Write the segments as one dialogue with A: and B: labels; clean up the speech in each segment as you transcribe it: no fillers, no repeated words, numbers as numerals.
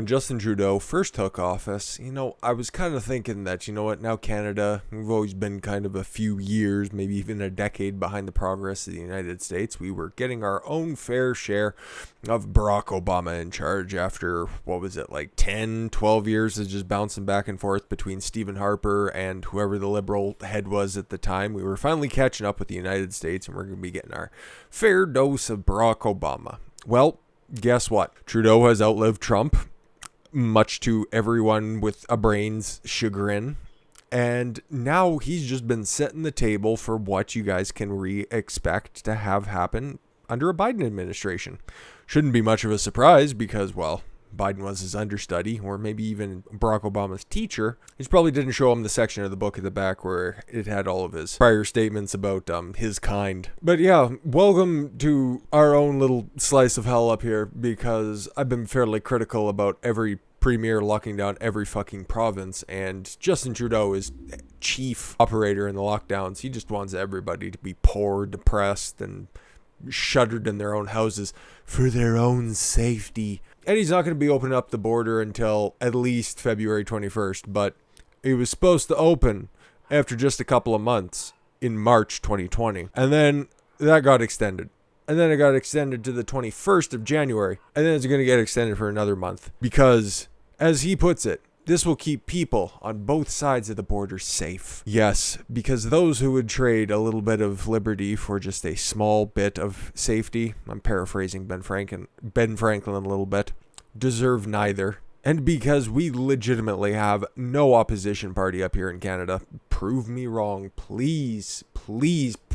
A: When Justin Trudeau first took office, I was kind of thinking that, now Canada, we've always been kind of a few years, maybe even a decade behind the progress of the United States. We were getting our own fair share of Barack Obama in charge after, 10, 12 years of just bouncing back and forth between Stephen Harper and whoever the liberal head was at the time. We were finally catching up with the United States, and we're going to be getting our fair dose of Barack Obama. Well, guess what? Trudeau has outlived Trump, much to everyone with a brain's chagrin. And now he's just been setting the table for what you guys can expect to have happen under a Biden administration. Shouldn't be much of a surprise because, Biden was his understudy, or maybe even Barack Obama's teacher. He probably didn't show him the section of the book at the back where it had all of his prior statements about his kind. But yeah, welcome to our own little slice of hell up here, because I've been fairly critical about every premier locking down every fucking province, and Justin Trudeau is chief operator in the lockdowns. He just wants everybody to be poor, depressed, and shuttered in their own houses for their own safety. And he's not going to be opening up the border until at least February 21st, but it was supposed to open after just a couple of months in March 2020. And then that got extended. And then it got extended to the 21st of January. And then it's going to get extended for another month. Because, as he puts it, this will keep people on both sides of the border safe. Yes, because those who would trade a little bit of liberty for just a small bit of safety, I'm paraphrasing Ben Franklin a little bit, deserve neither. And because we legitimately have no opposition party up here in Canada, prove me wrong. Please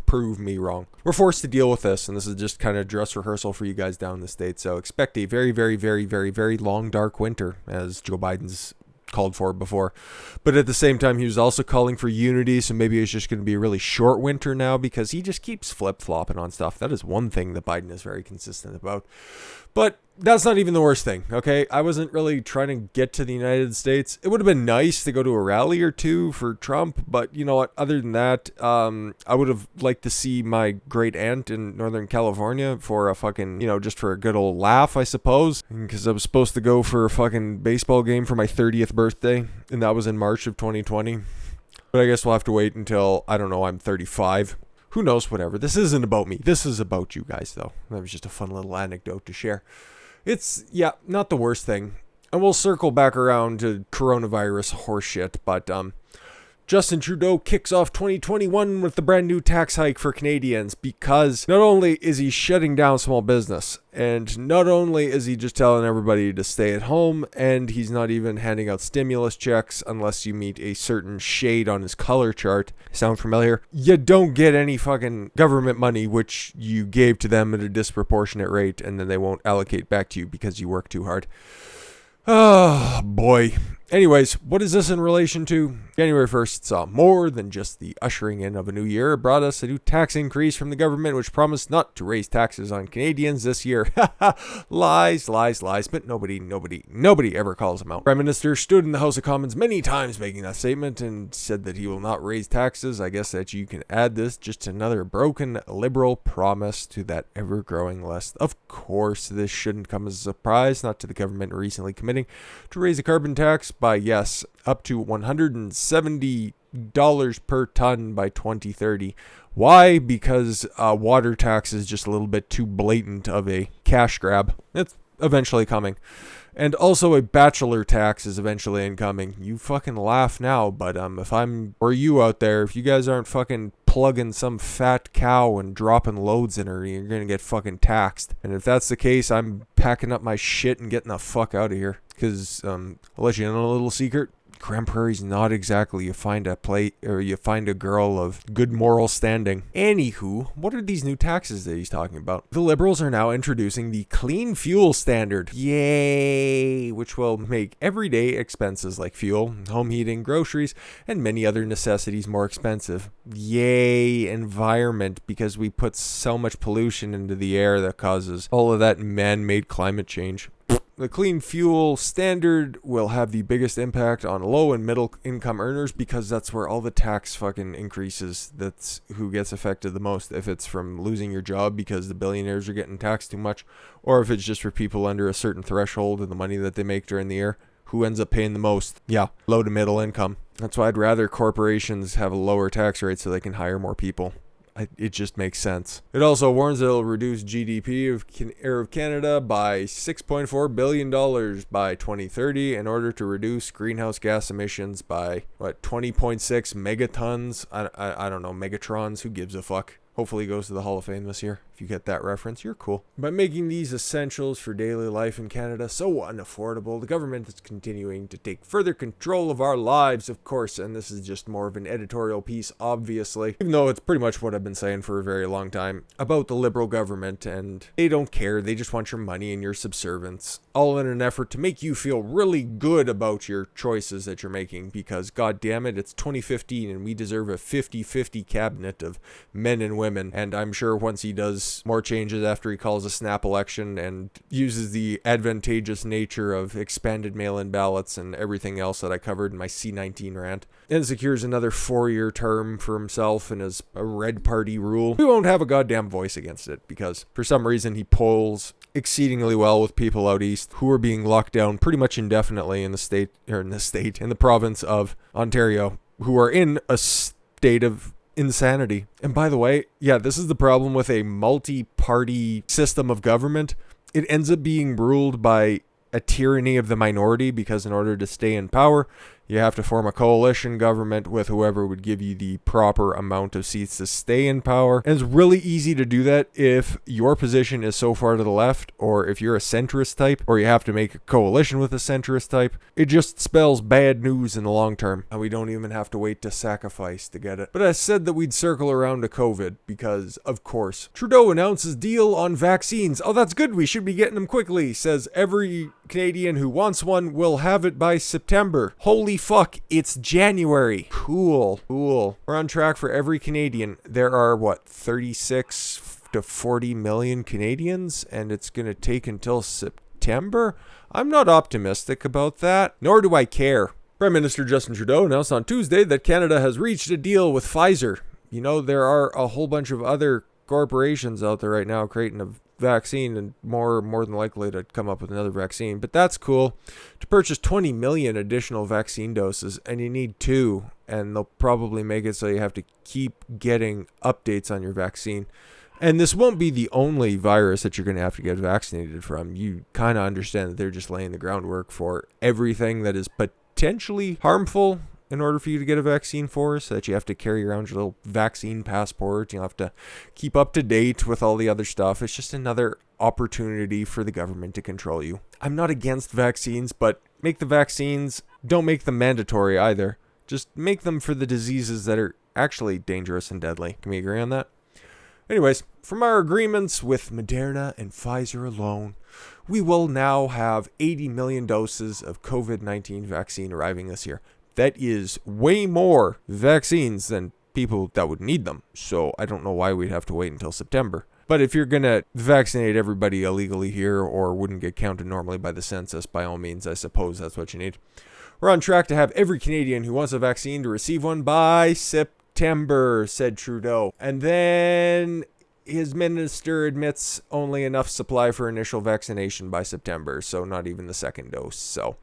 A: prove me wrong. We're forced to deal with this, and this is just kind of dress rehearsal for you guys down in the States. So expect a very, very, very, very, very long, dark winter, as Joe Biden's called for before. But at the same time, he was also calling for unity, so maybe it's just going to be a really short winter now, because he just keeps flip-flopping on stuff. That is one thing that Biden is very consistent about. But that's not even the worst thing, okay? I wasn't really trying to get to the United States. It would have been nice to go to a rally or two for Trump, but you know what? Other than that, I would have liked to see my great aunt in Northern California for a fucking, just for a good old laugh, I suppose. Because I was supposed to go for a fucking baseball game for my 30th birthday, and that was in March of 2020. But I guess we'll have to wait until, I don't know, I'm 35. Who knows, whatever. This isn't about me. This is about you guys, though. That was just a fun little anecdote to share. It's, not the worst thing. And we'll circle back around to coronavirus horseshit, but Justin Trudeau kicks off 2021 with the brand new tax hike for Canadians, because not only is he shutting down small business, and not only is he just telling everybody to stay at home, and he's not even handing out stimulus checks unless you meet a certain shade on his color chart. Sound familiar? You don't get any fucking government money, which you gave to them at a disproportionate rate, and then they won't allocate back to you because you work too hard. Oh, boy. Anyways, what is this in relation to? January 1st saw more than just the ushering in of a new year. It brought us a new tax increase from the government, which promised not to raise taxes on Canadians this year. Lies, but nobody ever calls them out. Prime Minister stood in the House of Commons many times making that statement and said that he will not raise taxes. I guess that you can add this, just another broken liberal promise to that ever-growing list. Of course, this shouldn't come as a surprise, not to the government recently committing to raise a carbon tax by, yes, up to $170 per ton by 2030. Why? Because water tax is just a little bit too blatant of a cash grab. It's eventually coming. And also a bachelor tax is eventually incoming. You fucking laugh now, but if I'm or you out there, if you guys aren't fucking plugging some fat cow and dropping loads in her, you're gonna get fucking taxed. And if that's the case, I'm packing up my shit and getting the fuck out of here. Because I'll let you in on a little secret. Grand Prairie's not exactly you find a girl of good moral standing. Anywho, what are these new taxes that he's talking about? The Liberals are now introducing the clean fuel standard. Yay! Which will make everyday expenses like fuel, home heating, groceries, and many other necessities more expensive. Yay, environment, because we put so much pollution into the air that causes all of that man-made climate change. The clean fuel standard will have the biggest impact on low and middle income earners because that's where all the tax fucking increases. That's who gets affected the most. If it's from losing your job because the billionaires are getting taxed too much, or if it's just for people under a certain threshold and the money that they make during the year, who ends up paying the most? Yeah, low to middle income. That's why I'd rather corporations have a lower tax rate so they can hire more people. It just makes sense. It also warns that it'll reduce GDP of Canada by $6.4 billion by 2030 in order to reduce greenhouse gas emissions by, 20.6 megatons? I don't know, megatrons, who gives a fuck? Hopefully he goes to the Hall of Fame this year. If you get that reference, you're cool. By making these essentials for daily life in Canada so unaffordable, the government is continuing to take further control of our lives, of course, and this is just more of an editorial piece, obviously, even though it's pretty much what I've been saying for a very long time about the Liberal government, and they don't care, they just want your money and your subservience, all in an effort to make you feel really good about your choices that you're making, because god damn it, it's 2015 and we deserve a 50-50 cabinet of men and women, and I'm sure once he does more changes after he calls a snap election and uses the advantageous nature of expanded mail-in ballots and everything else that I covered in my C19 rant, and secures another 4-year term for himself and his red party rule, we won't have a goddamn voice against it, because for some reason he polls exceedingly well with people out east who are being locked down pretty much indefinitely in the province of Ontario, who are in a state of insanity. And by the way, yeah, this is the problem with a multi-party system of government. It ends up being ruled by a tyranny of the minority, because in order to stay in power, you have to form a coalition government with whoever would give you the proper amount of seats to stay in power. And it's really easy to do that if your position is so far to the left, or if you're a centrist type, or you have to make a coalition with a centrist type. It just spells bad news in the long term, and we don't even have to wait to sacrifice to get it. But I said that we'd circle around to COVID because, of course, Trudeau announces deal on vaccines. Oh, that's good. We should be getting them quickly. Says every Canadian who wants one will have it by September. Holy fuck, it's January. Cool. We're on track for every Canadian. There are, 36 to 40 million Canadians, and it's going to take until September? I'm not optimistic about that, nor do I care. Prime Minister Justin Trudeau announced on Tuesday that Canada has reached a deal with Pfizer. You know, there are a whole bunch of other corporations out there right now creating a vaccine, and more than likely to come up with another vaccine, but that's cool, to purchase 20 million additional vaccine doses, and you need 2, and they'll probably make it so you have to keep getting updates on your vaccine. And this won't be the only virus that you're going to have to get vaccinated from. You kind of understand that they're just laying the groundwork for everything that is potentially harmful in order for you to get a vaccine for, so that you have to carry around your little vaccine passport. You have to keep up to date with all the other stuff. It's just another opportunity for the government to control you. I'm not against vaccines, but make the vaccines, don't make them mandatory either. Just make them for the diseases that are actually dangerous and deadly. Can we agree on that? Anyways, from our agreements with Moderna and Pfizer alone, we will now have 80 million doses of COVID-19 vaccine arriving this year. That is way more vaccines than people that would need them. So I don't know why we'd have to wait until September. But if you're going to vaccinate everybody illegally here, or wouldn't get counted normally by the census, by all means, I suppose that's what you need. We're on track to have every Canadian who wants a vaccine to receive one by September, said Trudeau. And then his minister admits only enough supply for initial vaccination by September, so not even the second dose. So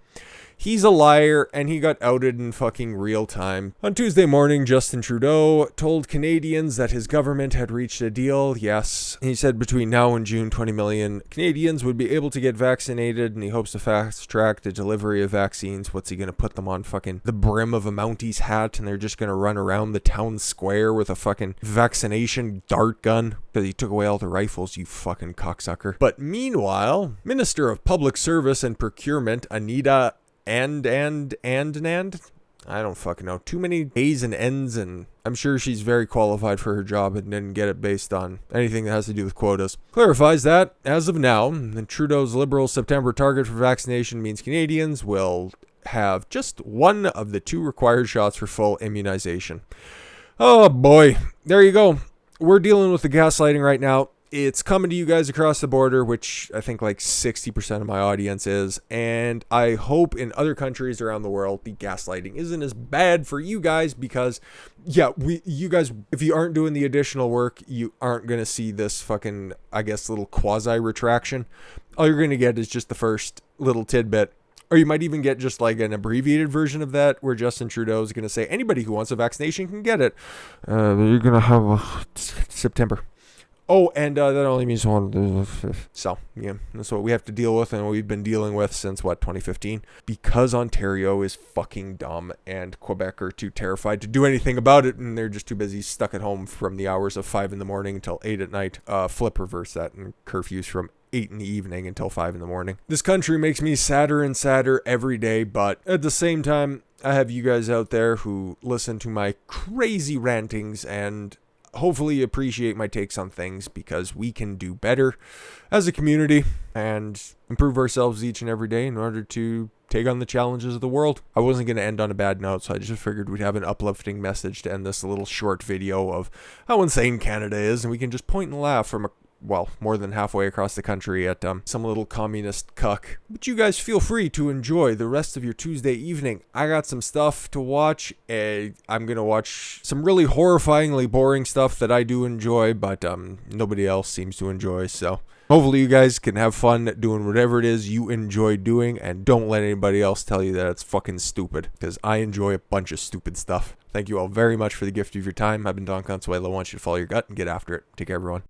A: he's a liar, and he got outed in fucking real time. On Tuesday morning, Justin Trudeau told Canadians that his government had reached a deal. Yes, he said between now and June, 20 million Canadians would be able to get vaccinated, and he hopes to fast-track the delivery of vaccines. What's he going to put them on fucking the brim of a Mounties hat, and they're just going to run around the town square with a fucking vaccination dart gun? Because he took away all the rifles, you fucking cocksucker. But meanwhile, Minister of Public Service and Procurement, Anita and I don't fucking know. Too many A's and N's, and I'm sure she's very qualified for her job and didn't get it based on anything that has to do with quotas. Clarifies that, as of now, Trudeau's Liberal September target for vaccination means Canadians will have just one of the 2 required shots for full immunization. Oh boy, there you go. We're dealing with the gaslighting right now. It's coming to you guys across the border, which I think like 60% of my audience is. And I hope in other countries around the world, the gaslighting isn't as bad for you guys because, yeah, you guys, if you aren't doing the additional work, you aren't going to see this fucking, I guess, little quasi retraction. All you're going to get is just the first little tidbit. Or you might even get just like an abbreviated version of that where Justin Trudeau is going to say anybody who wants a vaccination can get it. You're going to have September. Oh, and that only means one. So, yeah, that's what we have to deal with, and we've been dealing with since, 2015? Because Ontario is fucking dumb, and Quebec are too terrified to do anything about it, and they're just too busy stuck at home from the hours of 5 in the morning until 8 at night. Flip reverse that, and curfews from 8 in the evening until 5 in the morning. This country makes me sadder and sadder every day, but at the same time, I have you guys out there who listen to my crazy rantings and hopefully appreciate my takes on things, because we can do better as a community and improve ourselves each and every day in order to take on the challenges of the world. I wasn't going to end on a bad note, so I just figured we'd have an uplifting message to end this little short video of how insane Canada is, and we can just point and laugh from more than halfway across the country at some little communist cuck. But you guys feel free to enjoy the rest of your Tuesday evening. I got some stuff to watch. I'm going to watch some really horrifyingly boring stuff that I do enjoy, but nobody else seems to enjoy. So hopefully you guys can have fun doing whatever it is you enjoy doing, and don't let anybody else tell you that it's fucking stupid, because I enjoy a bunch of stupid stuff. Thank you all very much for the gift of your time. I've been Don Consuelo. I want you to follow your gut and get after it. Take care, everyone.